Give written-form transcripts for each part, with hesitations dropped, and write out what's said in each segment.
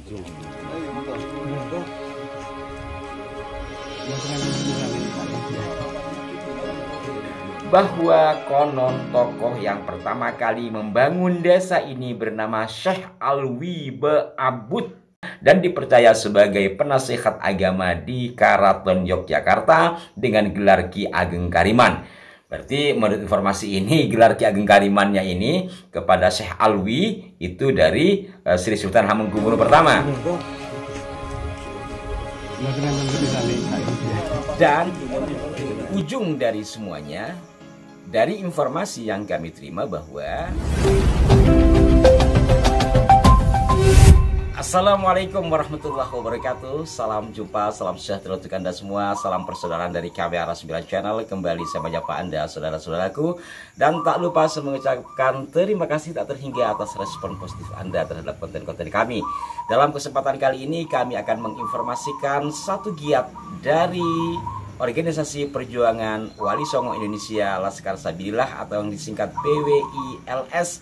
Bahwa konon tokoh yang pertama kali membangun desa ini bernama Syekh Alwi Beabut dan dipercaya sebagai penasihat agama di Karaton Yogyakarta dengan gelar Ki Ageng Kariman. Berarti menurut informasi ini gelar Ki Ageng Karimannya ini kepada Syekh Alwi itu dari Sri Sultan Hamengkubuwono pertama. Dan ujung dari semuanya, dari informasi yang kami terima bahwa Assalamualaikum warahmatullahi wabarakatuh. Salam jumpa, salam sejahtera untuk Anda semua. Salam persaudaraan dari kami Arah 9 Channel. Kembali saya menyapa Anda saudara-saudaraku. Dan tak lupa saya mengucapkan terima kasih tak terhingga atas respon positif Anda terhadap konten-konten kami. Dalam kesempatan kali ini kami akan menginformasikan satu giat dari Organisasi Perjuangan Wali Songo Indonesia Laskar Sabilillah atau yang disingkat PWILS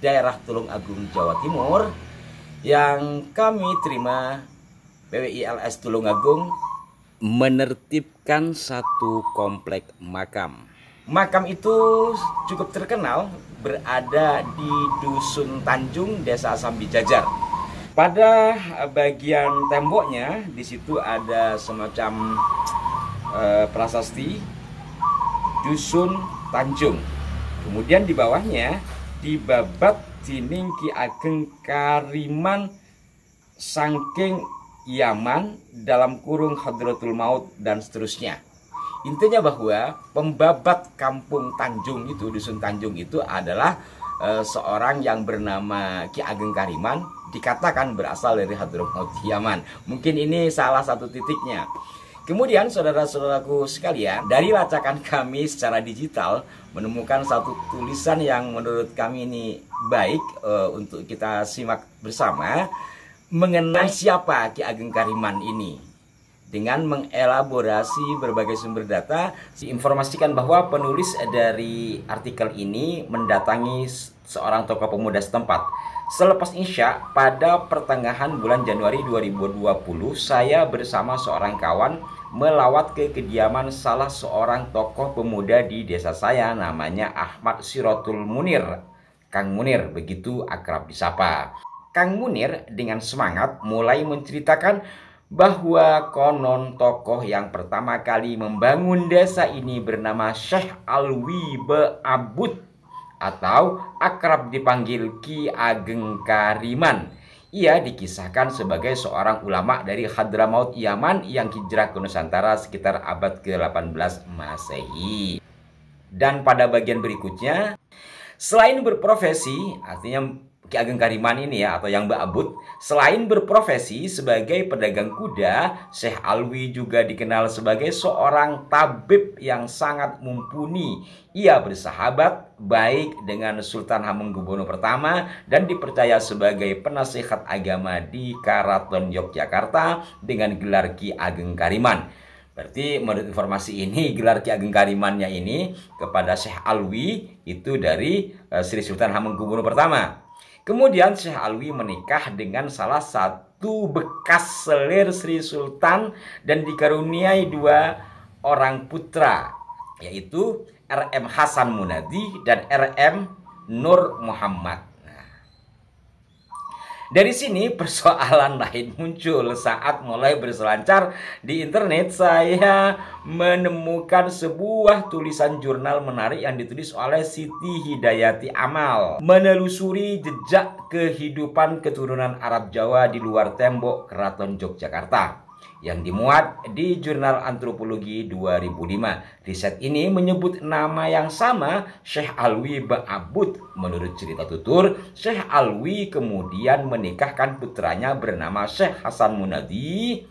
daerah Tulung Agung Jawa Timur, yang kami terima. PWILS Tulung Agung menertibkan satu komplek makam. Makam itu cukup terkenal, berada di Dusun Tanjung, Desa Sambi Jajar. Pada bagian temboknya di situ ada semacam prasasti Dusun Tanjung. Kemudian di bawahnya dibabat Jining Ki Ageng Kariman Sangking Yaman dalam kurung Hadratul Maut dan seterusnya. Intinya bahwa pembabat kampung Tanjung itu, Dusun Tanjung itu adalah seorang yang bernama Ki Ageng Kariman, dikatakan berasal dari Hadratul Maut Yaman. Mungkin ini salah satu titiknya. Kemudian saudara-saudaraku sekalian, dari lacakan kami secara digital menemukan satu tulisan yang menurut kami ini baik untuk kita simak bersama mengenai siapa Ki Ageng Kariman ini. Dengan mengelaborasi berbagai sumber data, diinformasikan bahwa penulis dari artikel ini mendatangi seorang tokoh pemuda setempat. Selepas Isya pada pertengahan bulan Januari 2020, saya bersama seorang kawan melawat ke kediaman salah seorang tokoh pemuda di desa saya, namanya Ahmad Sirotul Munir. Kang Munir, begitu akrab disapa. Kang Munir dengan semangat mulai menceritakan bahwa konon tokoh yang pertama kali membangun desa ini bernama Syekh Alwi Beabut atau akrab dipanggil Ki Ageng Kariman. Ia dikisahkan sebagai seorang ulama dari Hadramaut Yaman yang hijrah ke Nusantara sekitar abad ke-18 Masehi. Dan pada bagian berikutnya, selain berprofesi, artinya Ki Ageng Kariman ini ya, atau yang Beabut, selain berprofesi sebagai pedagang kuda, Syekh Alwi juga dikenal sebagai seorang tabib yang sangat mumpuni. Ia bersahabat baik dengan Sultan Hamengkubuwono pertama dan dipercaya sebagai penasihat agama di Karaton Yogyakarta dengan gelar Ki Ageng Kariman. Berarti menurut informasi ini gelar Ki Ageng Karimannya ini kepada Syekh Alwi itu dari Sri Sultan Hamengkubuwono pertama. Kemudian Syekh Alwi menikah dengan salah satu bekas selir Sri Sultan dan dikaruniai 2 orang putra, yaitu RM Hasan Munadi dan RM Nur Muhammad. Dari sini persoalan lain muncul saat mulai berselancar di internet. Saya menemukan sebuah tulisan jurnal menarik yang ditulis oleh Siti Hidayati Amal, menelusuri jejak kehidupan keturunan Arab Jawa di luar tembok Keraton Yogyakarta, yang dimuat di Jurnal Antropologi 2005. Riset ini menyebut nama yang sama, Syekh Alwi Beabut. Menurut cerita tutur, Syekh Alwi kemudian menikahkan putranya bernama Syekh Hasan Munadi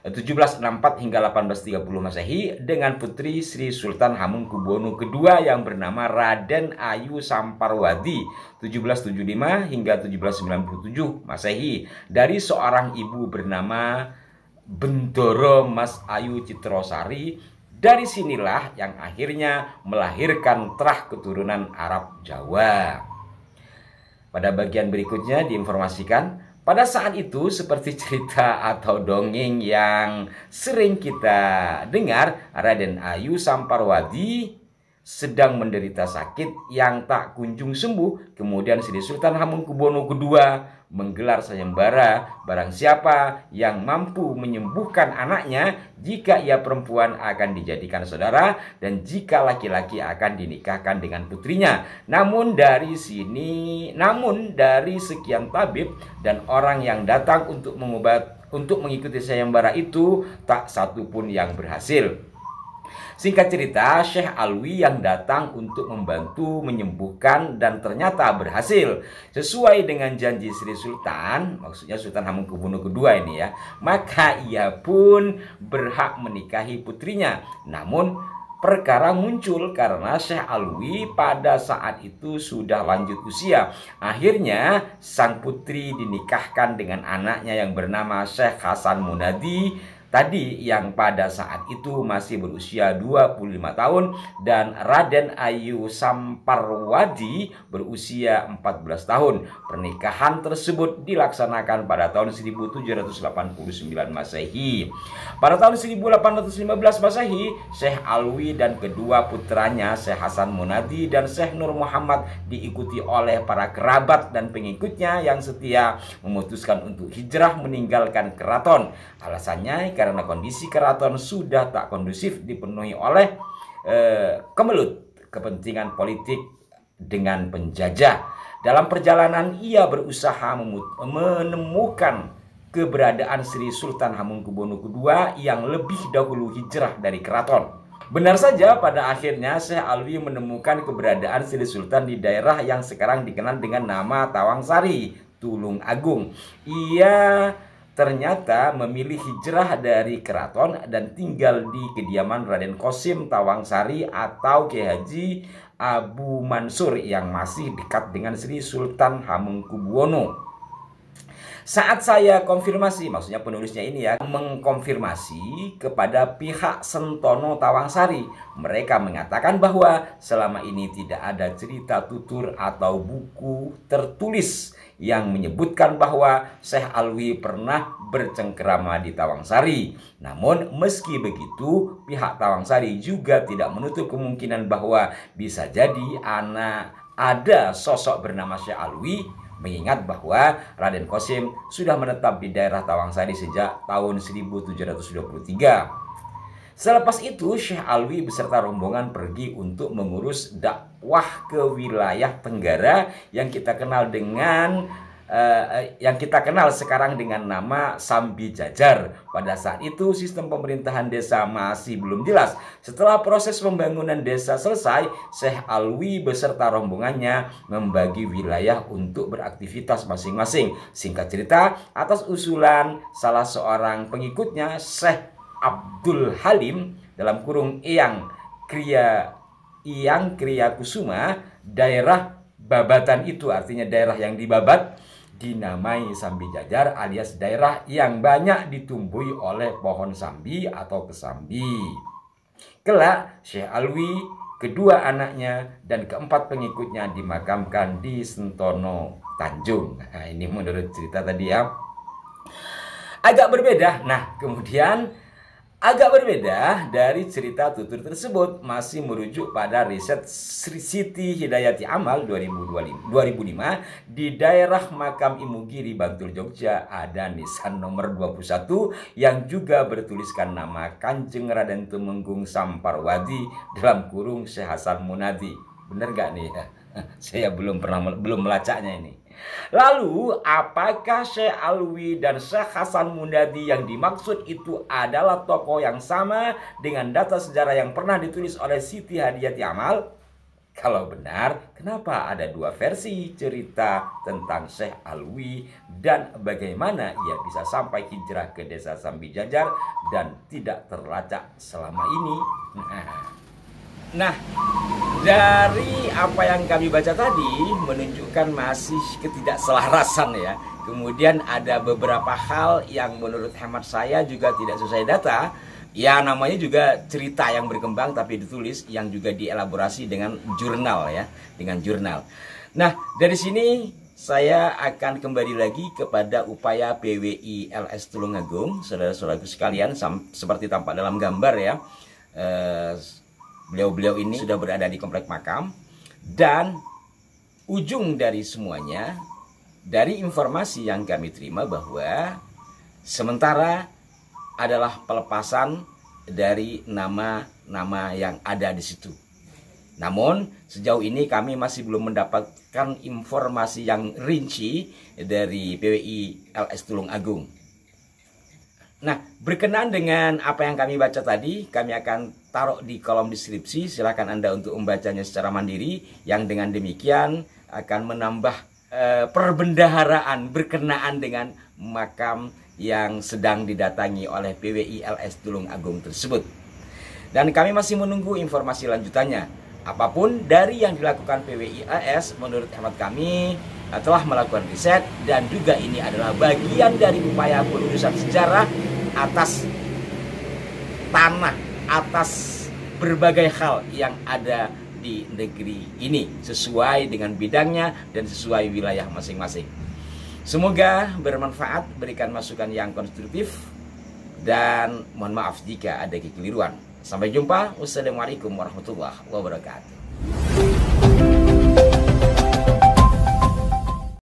1764 hingga 1830 Masehi dengan putri Sri Sultan Hamengkubuwono II yang bernama Raden Ayu Samparwati 1775 hingga 1797 Masehi dari seorang ibu bernama Bendoro Mas Ayu Citrosari. Dari sinilah yang akhirnya melahirkan terah keturunan Arab Jawa. Pada bagian berikutnya diinformasikan Pada saat itu, seperti cerita atau dongeng yang sering kita dengar, Raden Ayu Samparwadi sedang menderita sakit yang tak kunjung sembuh. Kemudian Sri Sultan Hamengkubuwono II menggelar sayembara, barang siapa yang mampu menyembuhkan anaknya, jika ia perempuan akan dijadikan saudara, dan jika laki-laki akan dinikahkan dengan putrinya. Namun dari sekian tabib dan orang yang datang untuk mengikuti sayembara itu, tak satu pun yang berhasil. Singkat cerita, Syekh Alwi yang datang untuk membantu menyembuhkan dan ternyata berhasil. Sesuai dengan janji Sri Sultan, maksudnya Sultan Hamengkubuwono II ini ya, maka ia pun berhak menikahi putrinya. Namun perkara muncul karena Syekh Alwi pada saat itu sudah lanjut usia. Akhirnya sang putri dinikahkan dengan anaknya yang bernama Syekh Hasan Munadi tadi, yang pada saat itu masih berusia 25 tahun, dan Raden Ayu Samparwadi berusia 14 tahun. Pernikahan tersebut dilaksanakan pada tahun 1789 Masehi. Pada tahun 1815 Masehi, Syekh Alwi dan kedua putranya Syekh Hasan Munadi dan Syekh Nur Muhammad diikuti oleh para kerabat dan pengikutnya yang setia memutuskan untuk hijrah meninggalkan keraton. Alasannya karena kondisi keraton sudah tak kondusif, dipenuhi oleh kemelut kepentingan politik dengan penjajah. Dalam perjalanan ia berusaha menemukan keberadaan Sri Sultan Hamengkubuwono II yang lebih dahulu hijrah dari keraton. Benar saja, pada akhirnya Syekh Alwi menemukan keberadaan Sri Sultan di daerah yang sekarang dikenal dengan nama Tawangsari, Tulung Agung. Ia ternyata memilih hijrah dari keraton dan tinggal di kediaman Raden Qasim Tawangsari atau Kiai Haji Abu Mansur yang masih dekat dengan Sri Sultan Hamengkubuwono. Saat saya konfirmasi, maksudnya penulisnya ini ya, mengkonfirmasi kepada pihak Sentono Tawangsari, mereka mengatakan bahwa selama ini tidak ada cerita tutur atau buku tertulis yang menyebutkan bahwa Syekh Alwi pernah bercengkerama di Tawangsari. Namun meski begitu, pihak Tawangsari juga tidak menutup kemungkinan bahwa bisa jadi ada sosok bernama Syekh Alwi, mengingat bahwa Raden Qasim sudah menetap di daerah Tawangsari sejak tahun 1723. Selepas itu, Syekh Alwi beserta rombongan pergi untuk mengurus dakwah ke wilayah Tenggara yang kita kenal sekarang dengan nama Sambi Jajar. Pada saat itu sistem pemerintahan desa masih belum jelas. Setelah proses pembangunan desa selesai, Syekh Alwi beserta rombongannya membagi wilayah untuk beraktivitas masing-masing. Singkat cerita, atas usulan salah seorang pengikutnya, Syekh Abdul Halim dalam kurung Eyang Kriya Kusuma, daerah babatan itu, artinya daerah yang dibabat, dinamai Sambi Jajar alias daerah yang banyak ditumbuhi oleh pohon sambi atau kesambi. Kelak Syekh Alwi, kedua anaknya dan keempat pengikutnya dimakamkan di Sentono Tanjung. Nah, ini menurut cerita tadi ya. Agak berbeda. Nah, kemudian agak berbeda dari cerita tutur tersebut, masih merujuk pada riset Siti Hidayati Amal 2005 di daerah makam Imugiri, Bantul, Jogja, ada nisan nomor 21 yang juga bertuliskan nama Kanjeng Raden Tumenggung Samparwadi dalam kurung Syekh Hasan Munadi. Bener gak nih? Saya belum melacaknya ini. Lalu, apakah Syekh Alwi dan Syekh Hasan Munadi yang dimaksud itu adalah tokoh yang sama dengan data sejarah yang pernah ditulis oleh Siti Hadiyati Amal? Kalau benar, kenapa ada dua versi cerita tentang Syekh Alwi dan bagaimana ia bisa sampai hijrah ke desa Sambi Jajar dan tidak terlacak selama ini? Nah, dari apa yang kami baca tadi menunjukkan masih ketidakselarasan ya. Kemudian ada beberapa hal yang menurut hemat saya juga tidak sesuai data. Ya, namanya juga cerita yang berkembang tapi ditulis, yang juga dielaborasi dengan jurnal ya, dengan jurnal. Nah, dari sini saya akan kembali lagi kepada upaya PWI LS Tulungagung, saudara-saudaraku sekalian, seperti tampak dalam gambar ya. Beliau-beliau ini sudah berada di komplek makam, dan ujung dari semuanya, dari informasi yang kami terima bahwa sementara adalah pelepasan dari nama-nama yang ada di situ. Namun sejauh ini kami masih belum mendapatkan informasi yang rinci dari PWI LS Tulungagung. Nah, berkenaan dengan apa yang kami baca tadi, kami akan taruh di kolom deskripsi. Silakan Anda untuk membacanya secara mandiri, yang dengan demikian akan menambah perbendaharaan berkenaan dengan makam yang sedang didatangi oleh PWI LS Tulungagung tersebut. Dan kami masih menunggu informasi lanjutannya. Apapun dari yang dilakukan PWI LS, menurut hemat kami telah melakukan riset, dan juga ini adalah bagian dari upaya pelurusan sejarah atas tanah, atas berbagai hal yang ada di negeri ini, sesuai dengan bidangnya dan sesuai wilayah masing-masing. Semoga bermanfaat, berikan masukan yang konstruktif, dan mohon maaf jika ada kekeliruan. Sampai jumpa. Wassalamualaikum warahmatullahi wabarakatuh.